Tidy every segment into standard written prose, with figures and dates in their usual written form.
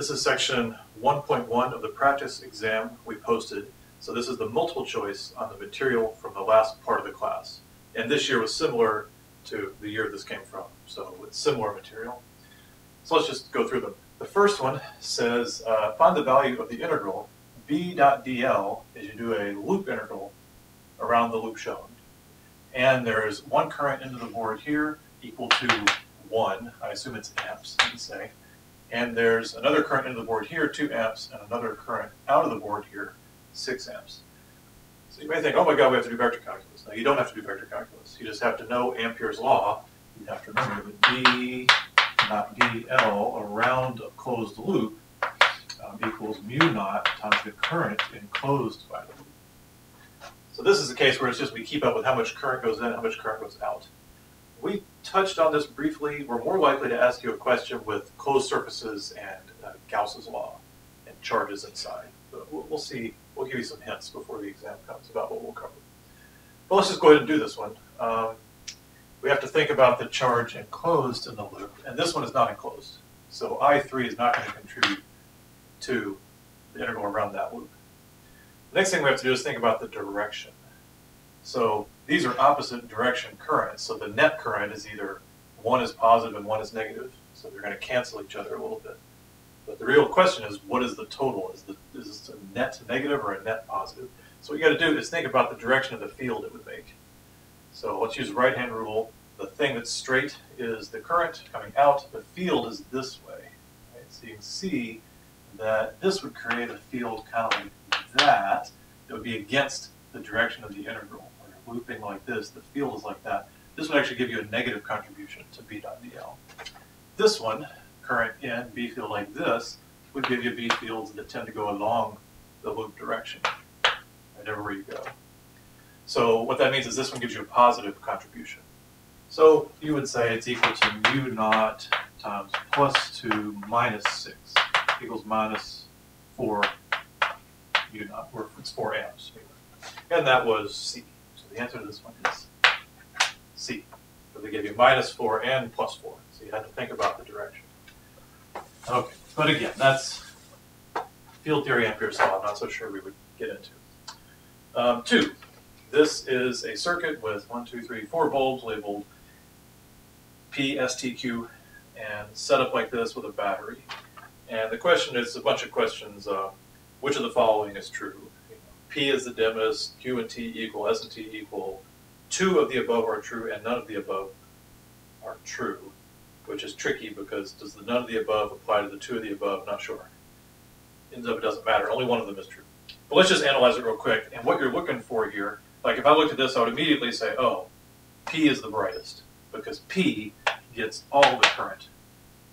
This is section 1.1 of the practice exam we posted. So this is the multiple choice on the material from the last part of the class. And this year was similar to the year this came from. So it's similar material. So let's just go through them. The first one says, find the value of the integral b.dl as you do a loop integral around the loop shown. And there's one current into the board here equal to 1. I assume it's amps, let me say. And there's another current into the board here, 2 amps, and another current out of the board here, 6 amps. So you may think, oh my God, we have to do vector calculus. No, you don't have to do vector calculus. You just have to know Ampere's law. You have to remember that B.dl around a closed loop equals mu naught times the current enclosed by the loop. So this is the case where it's just we keep up with how much current goes in, how much current goes out. We touched on this briefly. We're more likely to ask you a question with closed surfaces and Gauss's law and charges inside. But we'll see. We'll give you some hints before the exam comes about what we'll cover. But let's just go ahead and do this one. We have to think about the charge enclosed in the loop, and this one is not enclosed. So I3 is not going to contribute to the integral around that loop. The next thing we have to do is think about the direction. So these are opposite direction currents, so the net current is either one is positive and one is negative, so they're going to cancel each other a little bit. But the real question is, what is the total? Is this a net negative or a net positive? So what you got to do is think about the direction of the field it would make. So let's use the right-hand rule. The thing that's straight is the current coming out. The field is this way. Right? So you can see that this would create a field kind of like that. It would be against the direction of the integral. When you're looping like this, the field is like that. This would actually give you a negative contribution to B.dl. This one, current in B field like this, would give you B fields that tend to go along the loop direction, right, everywhere you go. So what that means is this one gives you a positive contribution. So you would say it's equal to mu naught times plus 2 minus 6 equals minus 4 mu naught, or it's 4 amps. And that was C. So the answer to this one is C. So they gave you minus 4 and plus 4. So you had to think about the direction. Okay, but again, that's field theory Ampere's law. I'm not so sure we would get into. 2. This is a circuit with 4 bulbs labeled P, S, T, Q, and set up like this with a battery. And the question is a bunch of questions. Which of the following is true? You know, P is the dimmest, Q and T equal, S and T equal. 2 of the above are true, and none of the above are true, which is tricky because does the none of the above apply to the 2 of the above? Not sure. Ends up it doesn't matter. Only one of them is true. But let's just analyze it real quick. And what you're looking for here, like if I looked at this, I would immediately say, oh, P is the brightest because P gets all the current.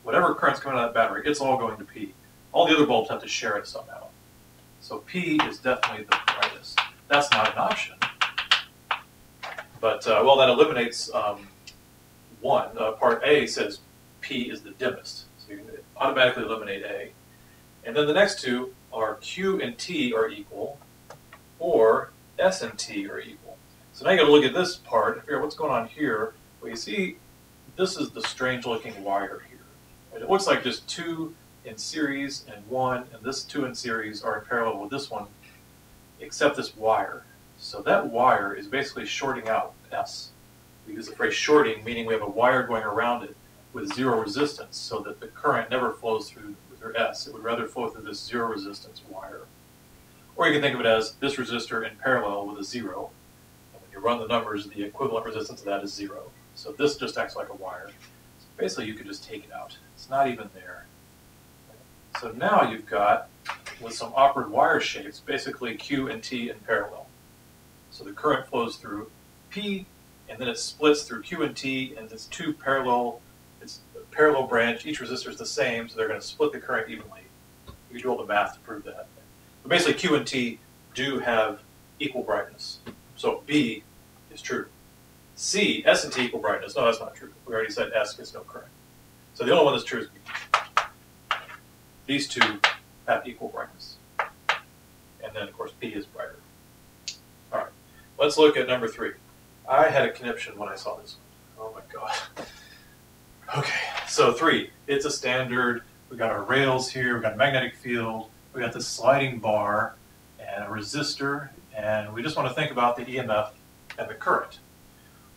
Whatever current's coming out of that battery, it's all going to P. All the other bulbs have to share it somehow. So P is definitely the brightest. That's not an option. But, well, that eliminates one. Part A says P is the dimmest. So you can automatically eliminate A. And then the next 2 are Q and T are equal, or S and T are equal. So now you got to look at this part and figure out what's going on here. Well, you see, this is the strange-looking wire here. And it looks like just 2 in series and 1, and this 2 in series are in parallel with this one, except this wire. So that wire is basically shorting out S. We use the phrase shorting, meaning we have a wire going around it with 0 resistance, so that the current never flows through S. It would rather flow through this 0 resistance wire. Or you can think of it as this resistor in parallel with a 0. And when you run the numbers, the equivalent resistance of that is 0. So this just acts like a wire. So basically, you could just take it out. It's not even there. So now you've got, with some awkward wire shapes, basically Q and T in parallel. So the current flows through P, and then it splits through Q and T, and it's 2 parallel. It's a parallel branch. Each resistor is the same, so they're going to split the current evenly. You can do all the math to prove that. But basically, Q and T do have equal brightness. So B is true. C, S and T equal brightness. No, that's not true. We already said S gets no current. So the only one that's true is B. These 2 have equal brightness. And then, of course, P is brighter. All right, let's look at number 3. I had a conniption when I saw this one. Oh, my God. Okay, so 3. It's a standard we got our rails here, we got a magnetic field, we got this sliding bar and a resistor, and we just want to think about the EMF and the current.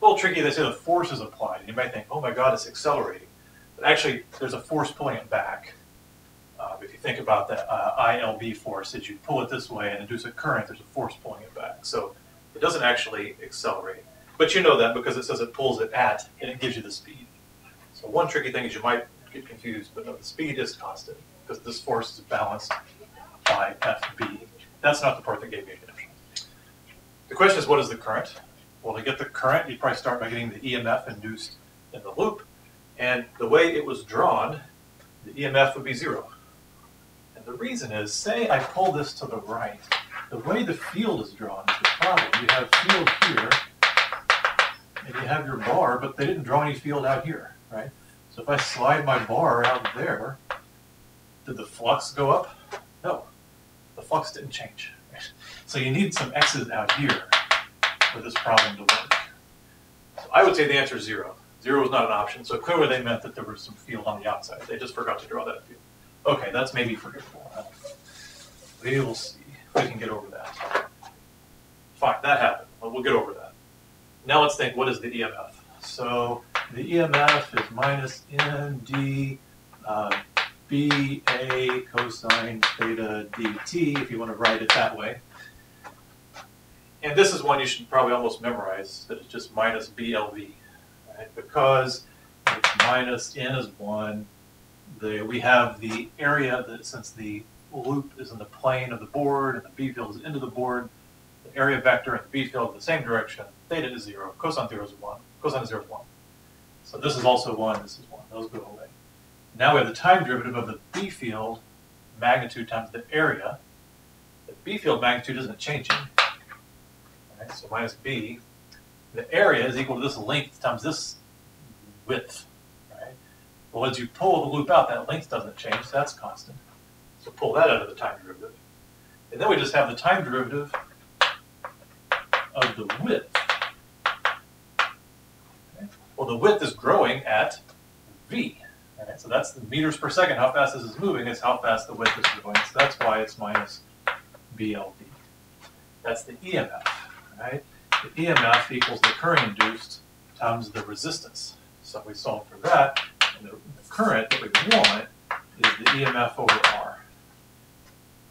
A little tricky, they say the force is applied. You might think, oh my God, it's accelerating. But actually, there's a force pulling it back. If you think about the ILB force, that you pull it this way and induce a current, there's a force pulling it back. So it doesn't actually accelerate. But you know that because it says it pulls it at, and it gives you the speed. So one tricky thing is you might get confused, but no, the speed is constant because this force is balanced by FB. That's not the part that gave me a connection. The question is, what is the current? Well, to get the current, you'd probably start by getting the EMF induced in the loop. And the way it was drawn, the EMF would be 0. And the reason is, say I pull this to the right, the way the field is drawn is the problem. You have field here, and you have your bar, but they didn't draw any field out here, right? So if I slide my bar out there, did the flux go up? No, the flux didn't change. So you need some X's out here for this problem to work. So I would say the answer is 0. 0 is not an option, so clearly they meant that there was some field on the outside. They just forgot to draw that field. Okay, that's maybe forgivable. We will see if we can get over that. Fine, that happened. Well, we'll get over that. Now let's think, what is the EMF? So the EMF is minus ND BA cosine theta dt, if you want to write it that way. And this is one you should probably almost memorize, that it's just minus BLV, right? Because it's minus N is 1. We have the area that, since the loop is in the plane of the board and the B field is into the board, the area vector and the B field in the same direction, theta is 0, cosine theta is 1, cosine 0 is 1. So this is also 1, this is 1, those go away. Now we have the time derivative of the B field magnitude times the area. The B field magnitude isn't changing, right? So minus B. The area is equal to this length times this width, right? Well, as you pull the loop out, that length doesn't change, so that's constant. So pull that out of the time derivative. And then we just have the time derivative of the width. Okay. Well, the width is growing at V. Right, so that's the meters per second. How fast this is moving is how fast the width is growing. So that's why it's minus BLV. That's the EMF, right? The EMF equals the current induced times the resistance. So we solve for that, and the current that we want is the EMF over R.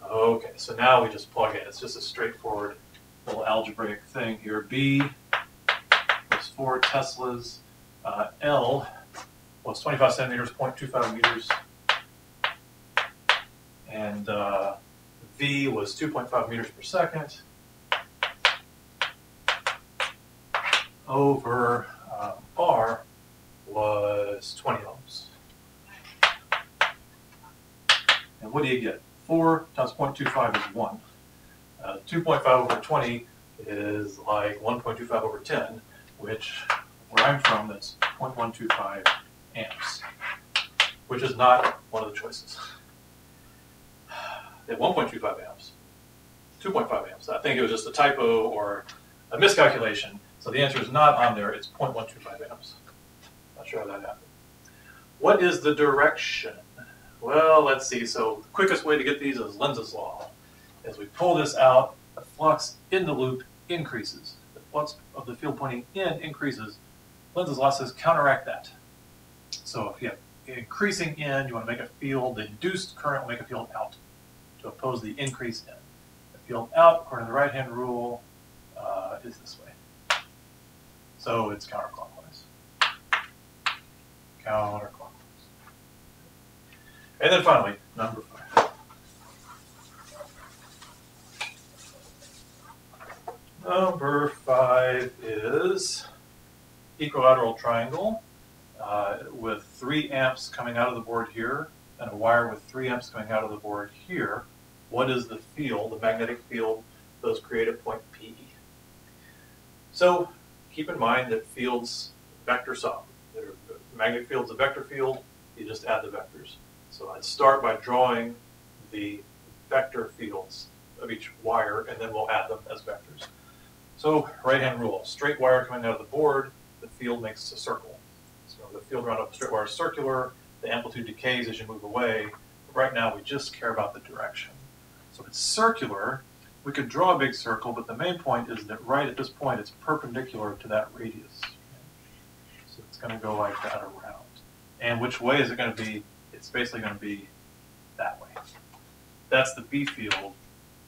Okay, so now we just plug in. It's just a straightforward little algebraic thing here. B is 4 Teslas. L was 25 centimeters, 0.25 meters. And V was 2.5 meters per second. Over R was 20 ohms. And what do you get? 4 times 0.25 is 1. 2.5 over 20 is like 1.25 over 10, which, where I'm from, that's 0.125 amps, which is not one of the choices. They had 1.25 amps, 2.5 amps. I think it was just a typo or a miscalculation. So the answer is not on there. It's 0.125 amps. Not sure how that happened. What is the direction? Well, let's see. So the quickest way to get these is Lenz's law. As we pull this out, the flux in the loop increases. The flux of the field pointing in increases. Lenz's law says counteract that. So if you have increasing in, you want to make a field, the induced current will make a field out to oppose the increase in. The field out, according to the right-hand rule, is this way. So it's counterclockwise. Counterclockwise. And then finally, number 5. Number 5 is equilateral triangle with 3 amps coming out of the board here and a wire with 3 amps coming out of the board here. What is the field, the magnetic field, those create at point P? So keep in mind that fields vector sum. Magnetic field's a vector field, you just add the vectors. So I'd start by drawing the vector fields of each wire, and then we'll add them as vectors. So right-hand rule, straight wire coming out of the board, the field makes a circle. So the field around a straight wire is circular, the amplitude decays as you move away. But right now, we just care about the direction. So if it's circular, we could draw a big circle, but the main point is that right at this point, it's perpendicular to that radius. So it's going to go like that around. And which way is it going to be? It's basically going to be that way. That's the B field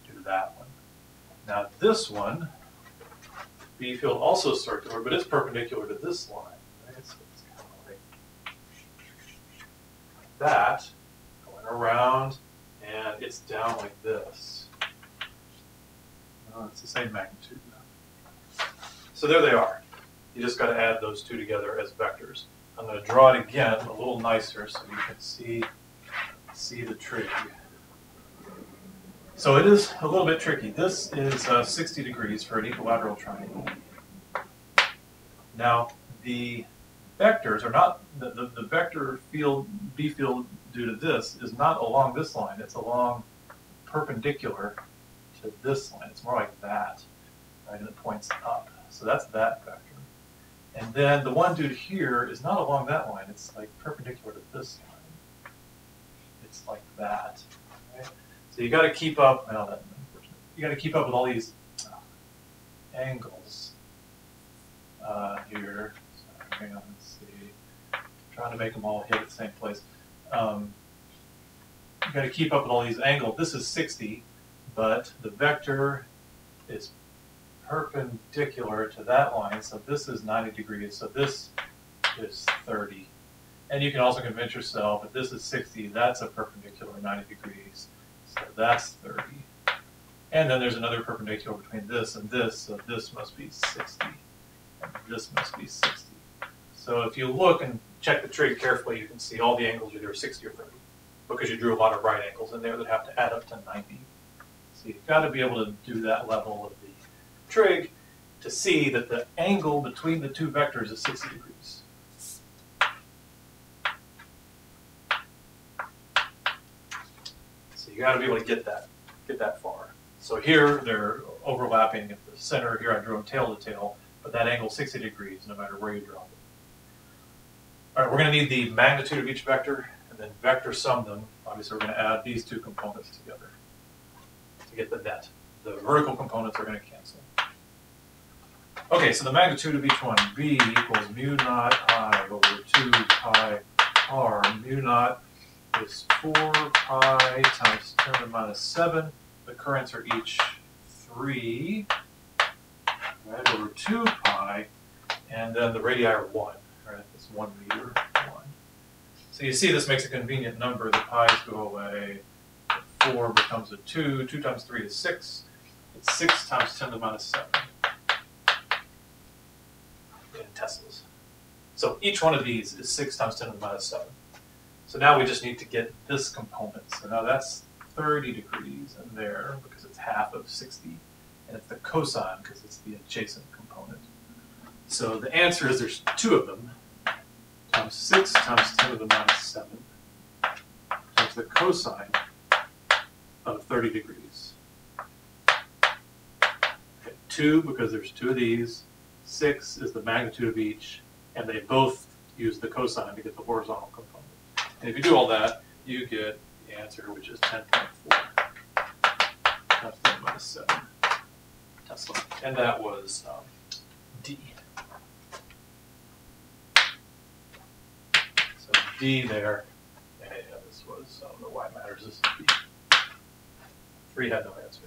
to that one. Now this one, B field also circular, but it's perpendicular to this line. Right? It's kind of like that, going around, and it's down like this. It's the same magnitude now. So there they are. You just got to add those two together as vectors. I'm going to draw it again a little nicer so you can see the trig. So it is a little bit tricky. This is 60 degrees for an equilateral triangle. Now, the vectors are not, the vector field, B field due to this is not along this line. It's along perpendicular to this line. It's more like that, right? And it points up. So that's that vector. And then the one due to here is not along that line. It's like perpendicular to this line. It's like that. Right? So you got to keep up. Well, that's unfortunate. You got to keep up with all these angles here. So hang on, let's see. I'm trying to make them all hit at the same place. You got to keep up with all these angles. This is 60, but the vector is perpendicular to that line, so this is 90 degrees, so this is 30. And you can also convince yourself if this is 60, that's a perpendicular 90 degrees, so that's 30. And then there's another perpendicular between this and this, so this must be 60, and this must be 60. So if you look and check the trig carefully, you can see all the angles either 60 or 30, because you drew a lot of right angles in there that have to add up to 90. So you've got to be able to do that level of the trig to see that the angle between the two vectors is 60 degrees. So you got to be able to get that far. So here they're overlapping at the center. Here I drew them tail to tail, but that angle is 60 degrees no matter where you draw them. All right, we're going to need the magnitude of each vector and then vector sum them. Obviously, we're going to add these two components together to get the net. The vertical components are going to cancel. Okay, so the magnitude of each one, B equals mu naught I over 2 pi r. Mu naught is 4 pi times 10 to the minus 7. The currents are each 3, right, over 2 pi, and then the radii are 1, right? It's 1 meter, 1. So you see this makes a convenient number. The pi's go away. 4 becomes a 2. 2 times 3 is 6. It's 6 times 10 to the minus 7 in Teslas. So each one of these is 6 times 10 to the minus 7. So now we just need to get this component. So now that's 30 degrees in there because it's half of 60. And it's the cosine because it's the adjacent component. So the answer is there's 2 of them, times 6 times 10 to the minus 7 times the cosine of 30 degrees. Okay, 2 because there's 2 of these, 6 is the magnitude of each, and they both use the cosine to get the horizontal component. And if you do all that, you get the answer, which is 10.4 times 10 minus 7 Tesla. And that was D. So D there, and this was, I don't know why it matters, this is B. 3 had no answer.